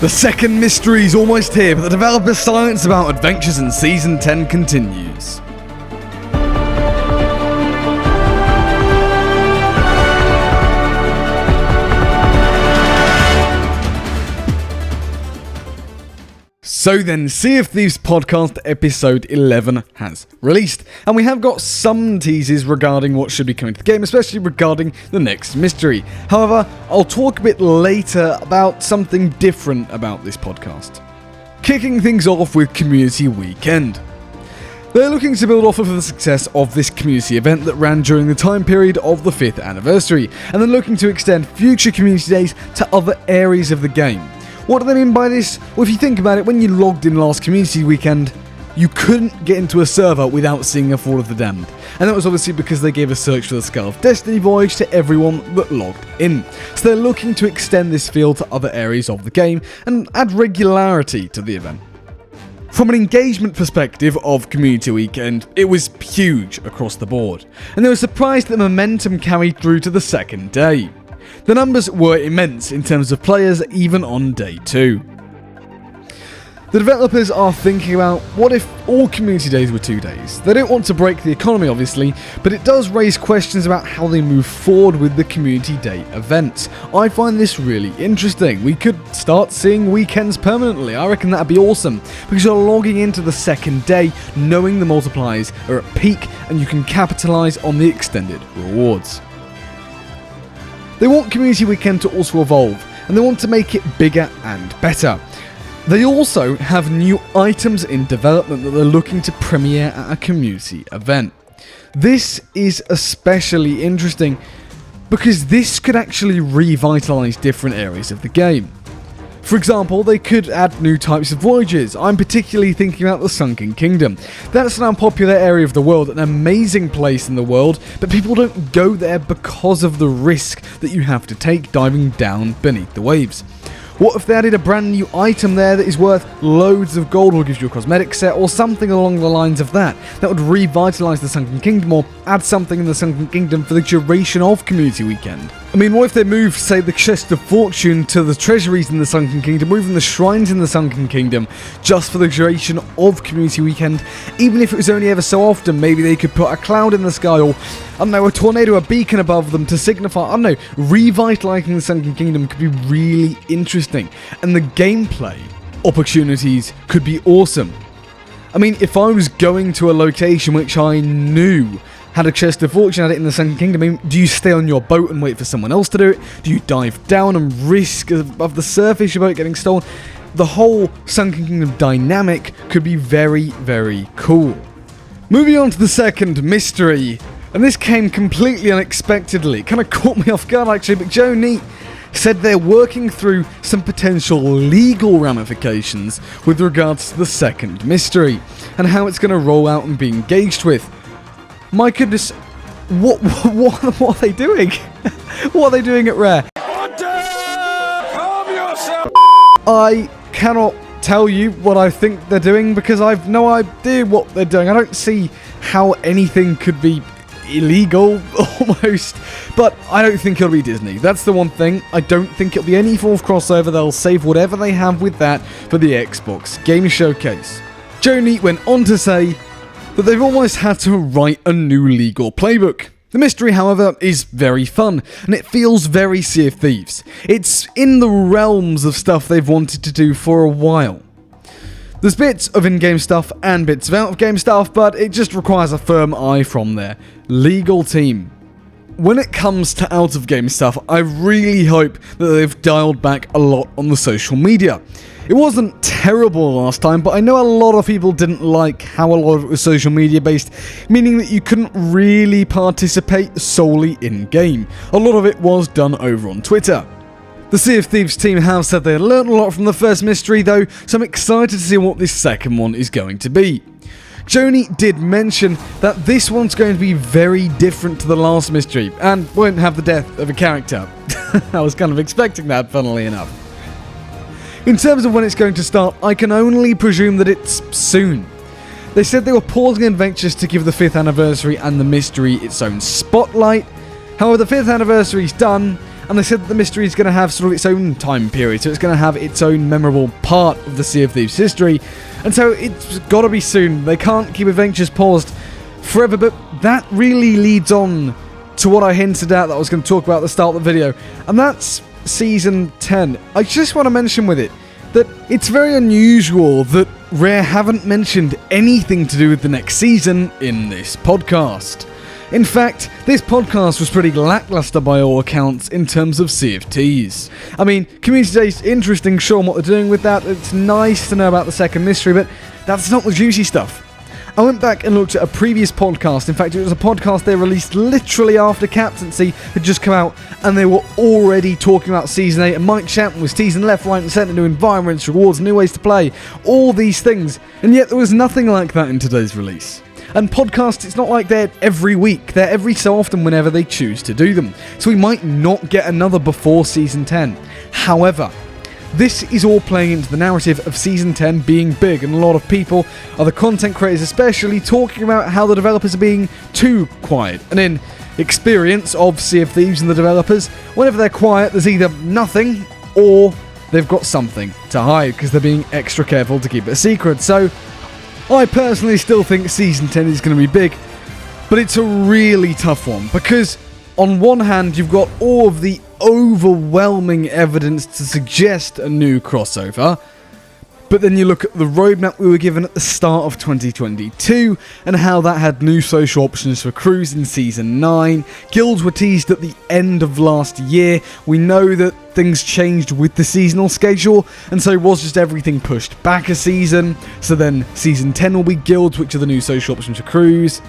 The second mystery is almost here, but the developer's silence about adventures in Season 10 continues. So then, Sea of Thieves podcast episode 11 has released, and we have got some teases regarding what should be coming to the game, especially regarding the next mystery. However, I'll talk a bit later about something different about this podcast. Kicking things off with Community Weekend. They're looking to build off of the success of this community event that ran during the time period of the 5th anniversary, and then looking to extend future community days to other areas of the game. What do they mean by this? Well, if you think about it, when you logged in last Community Weekend, you couldn't get into a server without seeing a Fall of the Damned. And that was obviously because they gave a Search for the Skull of Destiny voyage to everyone that logged in. So they're looking to extend this field to other areas of the game and add regularity to the event. From an engagement perspective of Community Weekend, it was huge across the board. And they were surprised that the momentum carried through to the second day. The numbers were immense in terms of players even on day 2. The developers are thinking about what if all community days were 2 days. They don't want to break the economy obviously, but it does raise questions about how they move forward with the community day events. I find this really interesting. We could start seeing weekends permanently. I reckon that'd be awesome, because you're logging into the second day knowing the multipliers are at peak and you can capitalise on the extended rewards. They want Community Weekend to also evolve, and they want to make it bigger and better. They also have new items in development that they're looking to premiere at a community event. This is especially interesting because this could actually revitalise different areas of the game. For example, they could add new types of voyages. I'm particularly thinking about the Sunken Kingdom. That's an unpopular area of the world, an amazing place in the world, but people don't go there because of the risk that you have to take diving down beneath the waves. What if they added a brand new item there that is worth loads of gold or gives you a cosmetic set or something along the lines of that? That would revitalise the Sunken Kingdom or add something in the Sunken Kingdom for the duration of Community Weekend. I mean, what if they moved, say, the Chest of Fortune to the treasuries in the Sunken Kingdom or even the shrines in the Sunken Kingdom just for the duration of Community Weekend? Even if it was only ever so often, maybe they could put a cloud in the sky or, I don't know, a tornado, a beacon above them to signify, I don't know, revitalising the Sunken Kingdom could be really interesting. And the gameplay opportunities could be awesome. I mean, if I was going to a location which I knew had a Chest of Fortune, had it in the Sunken Kingdom, I mean, do you stay on your boat and wait for someone else to do it? Do you dive down and risk above the surface your boat getting stolen? The whole Sunken Kingdom dynamic could be very, very cool. Moving on to the second mystery, and this came completely unexpectedly. It kind of caught me off guard actually, but Joe Neat said they're working through some potential legal ramifications with regards to the second mystery and how it's going to roll out and be engaged with. My goodness, what are they doing? What are they doing at Rare? I cannot tell you what I think they're doing because I've no idea what they're doing. I don't see how anything could be illegal, almost, but I don't think it'll be Disney. That's the one thing. I don't think it'll be any form of crossover. They'll save whatever they have with that for the Xbox Game Showcase. Joe Neat went on to say that they've almost had to write a new legal playbook. The mystery, however, is very fun, and it feels very Sea of Thieves. It's in the realms of stuff they've wanted to do for a while. There's bits of in-game stuff and bits of out-of-game stuff, but it just requires a firm eye from their legal team. When it comes to out-of-game stuff, I really hope that they've dialed back a lot on the social media. It wasn't terrible last time, but I know a lot of people didn't like how a lot of it was social media based, meaning that you couldn't really participate solely in-game. A lot of it was done over on Twitter. The Sea of Thieves team have said they learned a lot from the first mystery though, so I'm excited to see what this second one is going to be. Joni did mention that this one's going to be very different to the last mystery, and won't have the death of a character. I was kind of expecting that, funnily enough. In terms of when it's going to start, I can only presume that it's soon. They said they were pausing adventures to give the 5th anniversary and the mystery its own spotlight. However, the 5th anniversary is done, and they said that the mystery is going to have sort of its own time period, so it's going to have its own memorable part of the Sea of Thieves history, and so it's got to be soon. They can't keep adventures paused forever, but that really leads on to what I hinted at that I was going to talk about at the start of the video, and that's Season 10. I just want to mention with it that it's very unusual that Rare haven't mentioned anything to do with the next season in this podcast. In fact, this podcast was pretty lackluster by all accounts in terms of Sea of Thieves. I mean, Community Day's interesting, sure, on what they're doing with that. It's nice to know about the second mystery, but that's not the juicy stuff. I went back and looked at a previous podcast. In fact, it was a podcast they released literally after Captaincy had just come out, and they were already talking about Season 8, and Mike Chapman was teasing left, right and centre, new environments, rewards, new ways to play, all these things, and yet there was nothing like that in today's release. And podcasts, it's not like they're every week, they're every so often whenever they choose to do them, so we might not get another before Season 10. However, this is all playing into the narrative of Season 10 being big, and a lot of people, other content creators especially, talking about how the developers are being too quiet. And in experience of Sea of Thieves and the developers, whenever they're quiet, there's either nothing or they've got something to hide because they're being extra careful to keep it a secret. So I personally still think Season 10 is going to be big, but it's a really tough one because on one hand you've got all of the overwhelming evidence to suggest a new crossover, but then you look at the roadmap we were given at the start of 2022 and how that had new social options for crews in Season 9, guilds were teased at the end of last year, we know that things changed with the seasonal schedule, and so was just everything pushed back a season, so then Season 10 will be guilds, which are the new social options for crews.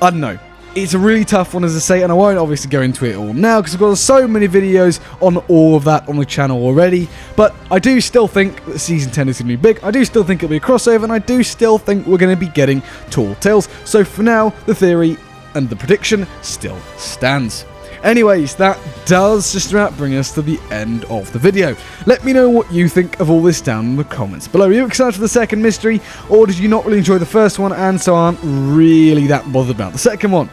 I don't know. It's a really tough one, as I say, and I won't obviously go into it all now because I've got so many videos on all of that on the channel already, but I do still think that Season 10 is going to be big, I do still think it'll be a crossover, and I do still think we're going to be getting Tall Tales, so for now, the theory and the prediction still stands. Anyways, that does just about bring us to the end of the video. Let me know what you think of all this down in the comments below. Are you excited for the second mystery, or did you not really enjoy the first one and so aren't really that bothered about the second one?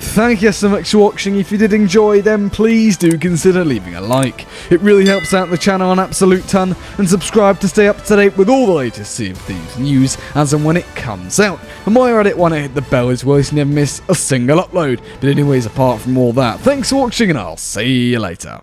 Thank you so much for watching. If you did enjoy, then please do consider leaving a like. It really helps out the channel an absolute ton, and subscribe to stay up to date with all the latest Sea of Thieves news as and when it comes out. And while you're at it, why not hit the bell as well so you never miss a single upload. But anyways, apart from all that, thanks for watching and I'll see you later.